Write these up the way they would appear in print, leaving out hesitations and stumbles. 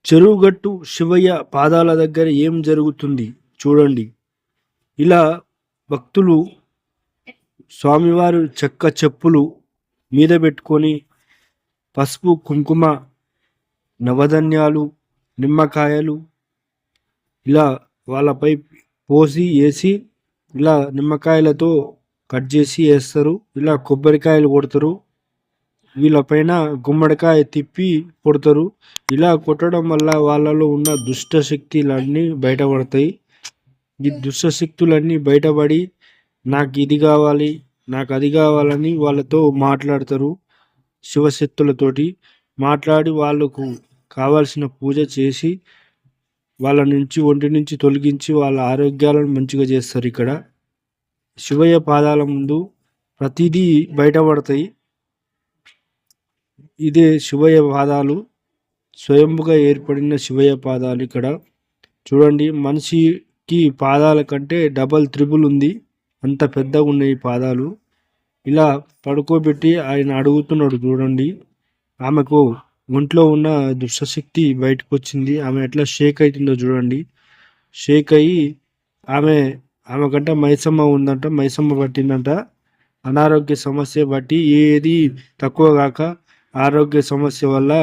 చెరువుగట్టు శివయ్య పాదాల దగ్గర ఏం జరుగుతుంది చూడండి. ఇలా భక్తులు స్వామివారు చెక్క చెప్పులు మీద పెట్టుకొని పసుపు కుంకుమ నవధాన్యాలు నిమ్మకాయలు ఇలా వాళ్ళపై పోసి వేసి ఇలా నిమ్మకాయలతో కట్ చేసి వేస్తారు. ఇలా కొబ్బరికాయలు కొడతారు. వీళ్ళపైన గుమ్మడికాయ తిప్పి కొడతారు. ఇలా కొట్టడం వల్ల వాళ్ళలో ఉన్న దుష్ట శక్తులన్నీ బయటపడతాయి. ఈ దుష్ట శక్తులన్నీ బయటపడి నాకు ఇది కావాలి, నాకు అది కావాలని వాళ్ళతో మాట్లాడతారు. శివశక్తులతోటి మాట్లాడి వాళ్ళకు కావాల్సిన పూజ చేసి వాళ్ళ నుంచి ఒంటి నుంచి తొలగించి వాళ్ళ ఆరోగ్యాలను మంచిగా చేస్తారు. ఇక్కడ శివయ్య పాదాల ముందు ప్రతిదీ బయటపడతాయి. ఇదే శివయ్య పాదాలు, స్వయంభుగా ఏర్పడిన శివయ్య పాదాలు. ఇక్కడ చూడండి, మనిషికి పాదాల కంటే డబల్ త్రిబుల్ ఉంది, అంత పెద్దగా ఉన్నాయి పాదాలు. ఇలా పడుకోబెట్టి ఆయన అడుగుతున్నాడు చూడండి. ఆమెకు ఒంట్లో ఉన్న దుష్టశక్తి బయటకు వచ్చింది. ఆమె ఎట్లా షేక్ అవుతుందో చూడండి. షేక్ అయ్యి ఆమెకంట మైసమ్మ ఉందంట, మైసమ్మ పట్టిందంట. అనారోగ్య సమస్య బట్టి ఏది తక్కువ కాక ఆరోగ్య సమస్య వల్ల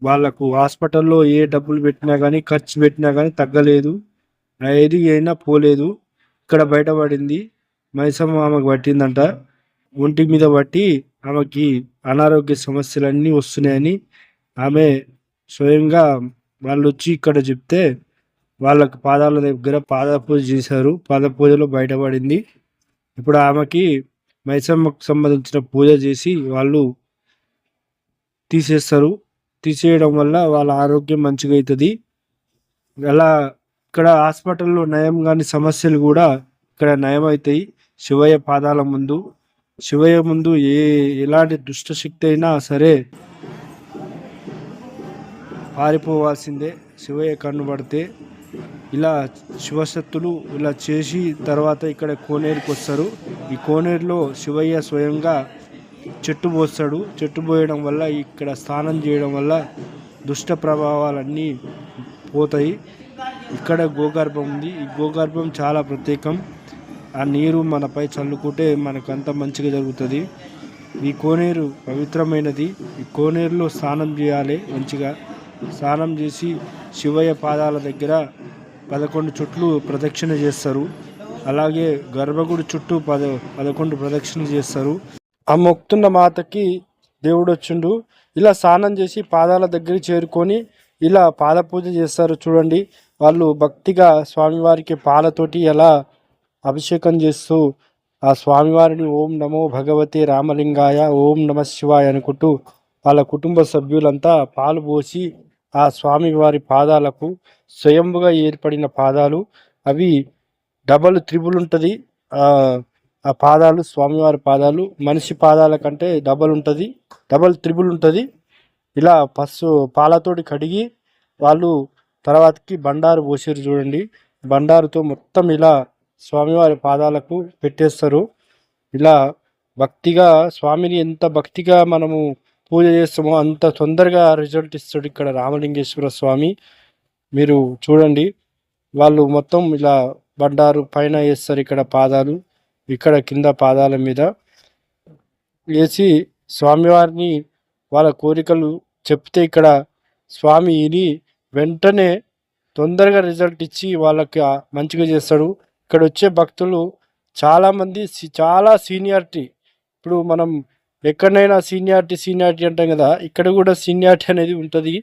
వాళ్ళకు హాస్పిటల్లో ఏ డబ్బులు పెట్టినా కానీ ఖర్చు పెట్టినా కానీ తగ్గలేదు, ఏది అయినా పోలేదు. ఇక్కడ బయటపడింది. మైసమ్మ ఆమెకు పట్టిందంట, ఒంటి మీద బట్టి ఆమెకి అనారోగ్య సమస్యలన్నీ వస్తున్నాయని ఆమె స్వయంగా వాళ్ళు వచ్చి ఇక్కడ చెప్తే వాళ్ళకి పాదాల దగ్గర పాద పూజ చేశారు. పాద పూజలో బయటపడింది. ఇప్పుడు ఆమెకి మైసమ్మకు సంబంధించిన పూజ చేసి వాళ్ళు తీసేస్తారు. తీసేయడం వల్ల వాళ్ళ ఆరోగ్యం మంచిగా అవుతుంది. అలా ఇక్కడ హాస్పిటల్లో నయం కాని సమస్యలు కూడా ఇక్కడ నయం అవుతాయి శివయ్య పాదాల ముందు. శివయ్య ముందు ఎలాంటి దుష్టశక్తి అయినా సరే పారిపోవాల్సిందే శివయ్య కన్ను పడితే. ఇలా శివశక్తులు ఇలా చేసి తర్వాత ఇక్కడ కోనేరుకి వస్తారు. ఈ కోనేరులో శివయ్య స్వయంగా చెట్టు పోస్తాడు. చెట్టు పోయడం వల్ల ఇక్కడ స్నానం చేయడం వల్ల దుష్ట ప్రభావాలన్నీ పోతాయి. ఇక్కడ గోగర్భం ఉంది. ఈ గోగర్భం చాలా ప్రత్యేకం. ఆ నీరు మనపై చల్లుకుంటే మనకంతా మంచిగా జరుగుతుంది. ఈ కోనేరు పవిత్రమైనది. ఈ కోనేరులో స్నానం చేయాలి. మంచిగా స్నానం చేసి శివయ్య పాదాల దగ్గర 11 చుట్లు ప్రదక్షిణ చేస్తారు. అలాగే గర్భగుడి చుట్టూ 11 ప్రదక్షిణ చేస్తారు. ఆ మొక్కుతున్న మాతకి దేవుడు వచ్చిండు. ఇలా స్నానం చేసి పాదాల దగ్గర చేరుకొని ఇలా పాద పూజ చేస్తారు. చూడండి, వాళ్ళు భక్తిగా స్వామివారికి పాలతోటి ఎలా అభిషేకం చేస్తూ ఆ స్వామివారిని ఓం నమో భగవతే రామలింగాయ, ఓం నమ శివాయ అనుకుంటూ వాళ్ళ కుటుంబ సభ్యులంతా పాలు పోసి ఆ స్వామివారి పాదాలకు స్వయంభుగా ఏర్పడిన పాదాలు అవి డబల్ త్రిబుల్ ఉంటుంది. ఆ పాదాలు స్వామివారి పాదాలు మనిషి పాదాల కంటే డబల్ త్రిబుల్ ఉంటుంది. ఇలా పాలతోటి కడిగి వాళ్ళు తర్వాతకి బండారు పోసారు. చూడండి, బండారుతో మొత్తం ఇలా స్వామివారి పాదాలకు పెట్టేస్తారు. ఇలా భక్తిగా స్వామిని ఎంత భక్తిగా మనము పూజ చేస్తామో అంత తొందరగా రిజల్ట్ ఇస్తాడు ఇక్కడ రామలింగేశ్వర స్వామి. మీరు చూడండి, వాళ్ళు మొత్తం ఇలా బండారు పైన వేస్తారు. ఇక్కడ పాదాలు, ఇక్కడ కింద పాదాల మీద వేసి స్వామివారిని వాళ్ళ కోరికలు చెప్తే ఇక్కడ స్వామి ఇని వెంటనే తొందరగా రిజల్ట్ ఇచ్చి వాళ్ళకి మంచిగా చేస్తాడు. ఇక్కడ వచ్చే భక్తులు చాలామంది చాలా సీనియారిటీ. ఇప్పుడు మనం ఎక్కడైనా సీనియారిటీ అంటాం కదా, ఇక్కడ కూడా సీనియారిటీ అనేది ఉంటుంది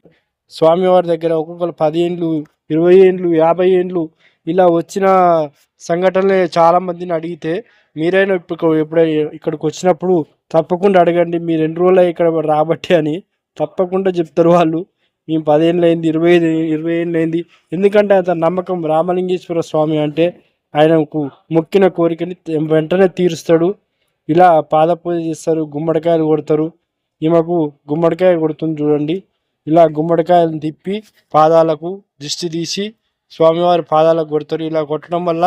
స్వామివారి దగ్గర. ఒక్కొక్కరు 10 ఏండ్లు 20 ఏండ్లు 50 ఏండ్లు ఇలా వచ్చిన సంఘటనలే చాలామందిని అడిగితే మీరైనా ఎప్పుడైనా ఇక్కడికి వచ్చినప్పుడు తప్పకుండా అడగండి, మీరు ఎన్ని రోజులు ఇక్కడ రాబట్టి అని తప్పకుండా చెప్తారు వాళ్ళు. మేము 10 ఏళ్ళు అయింది, 20 ఏళ్ళు అయింది. ఎందుకంటే అంత నమ్మకం రామలింగేశ్వర స్వామి అంటే. ఆయనకు మొక్కిన కోరికని వెంటనే తీరుస్తాడు. ఇలా పాద పూజ చేస్తారు, గుమ్మడికాయలు కొడతారు. ఈమెకు గుమ్మడికాయ కొడుతుంది చూడండి. ఇలా గుమ్మడికాయలను తిప్పి పాదాలకు దిష్టి తీసి స్వామివారి పాదాలకు కొడతారు. ఇలా కొట్టడం వల్ల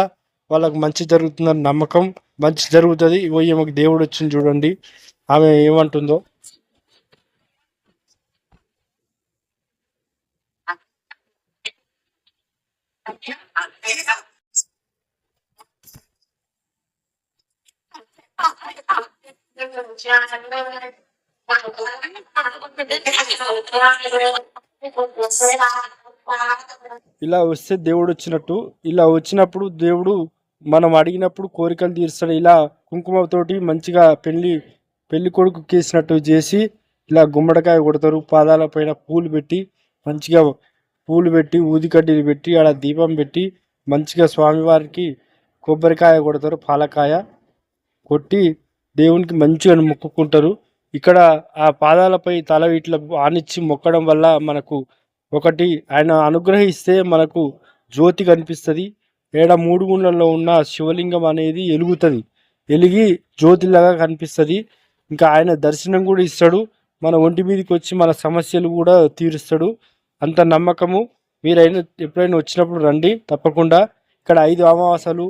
వాళ్ళకు మంచి జరుగుతుందని నమ్మకం, మంచి జరుగుతుంది. ఈమెకు దేవుడు వచ్చింది చూడండి, ఆమె ఏమంటుందో. ఇలా వస్తే దేవుడు వచ్చినట్టు. ఇలా వచ్చినప్పుడు దేవుడు మనం అడిగినప్పుడు కోరికలు తీరుస్తాడు. ఇలా కుంకుమతోటి మంచిగా పెళ్లి కొడుకు కేసినట్టు చేసి ఇలా గుమ్మడికాయ కొడతారు. పాదాల పైన మంచిగా పూలు పెట్టి ఊదికడ్డీలు పెట్టి ఆడ దీపం పెట్టి మంచిగా స్వామివారికి కొబ్బరికాయ కొడతారు. పాలకాయ కొట్టి దేవునికి మంచిగా మొక్కుకుంటారు. ఇక్కడ ఆ పాదాలపై తల ఇట్లా ఆనిచ్చి మొక్కడం వల్ల మనకు ఒకటి ఆయన అనుగ్రహిస్తే మనకు జ్యోతి కనిపిస్తుంది. ఏడ మూడు గుండ్లలో ఉన్న శివలింగం అనేది వెలుగుతుంది. వెలిగి జ్యోతిలాగా కనిపిస్తుంది. ఇంకా ఆయన దర్శనం కూడా ఇస్తాడు. మన ఒంటి మీదకి వచ్చి మన సమస్యలు కూడా తీరుస్తాడు. అంత నమ్మకము. మీరైనా ఎప్పుడైనా వచ్చినప్పుడు రండి తప్పకుండా. ఇక్కడ 5 అమావాస్యలు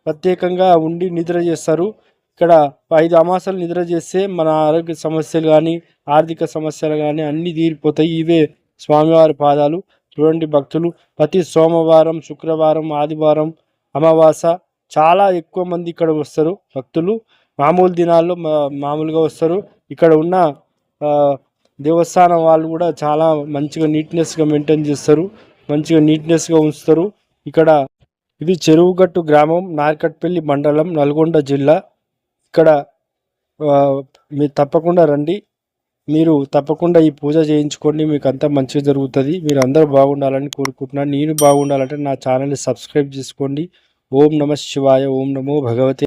ప్రత్యేకంగా ఉండి నిద్ర చేస్తారు. ఇక్కడ 5 అమావాస్యలు నిద్ర చేస్తే మన ఆరోగ్య సమస్యలు కానీ ఆర్థిక సమస్యలు కానీ అన్నీ తీరిపోతాయి. ఇవే స్వామివారి పాదాలు. చూడండి భక్తులు ప్రతి సోమవారం, శుక్రవారం, ఆదివారం, అమావాస్య చాలా ఎక్కువ మంది ఇక్కడ వస్తారు భక్తులు. మామూలు దినాల్లో మామూలుగా వస్తారు. ఇక్కడ ఉన్న దేవస్థానం వాళ్ళు కూడా చాలా మంచిగా నీట్నెస్గా మెయింటైన్ చేస్తారు. మంచిగా నీట్నెస్గా ఉంచుతారు. ఇక్కడ ఇది చెరువుగట్టు గ్రామం, నార్కట్పల్లి మండలం, నల్గొండ జిల్లా. ఇక్కడ మీరు తప్పకుండా రండి. మీరు తప్పకుండా ఈ పూజ చేయించుకోండి. మీకు అంతా మంచిగా జరుగుతుంది. మీరు అందరూ బాగుండాలని కోరుకుంటున్నాను. నేను బాగుండాలంటే నా ఛానల్ని సబ్స్క్రైబ్ చేసుకోండి. ఓం నమ శివాయ. ఓం నమో భగవతే.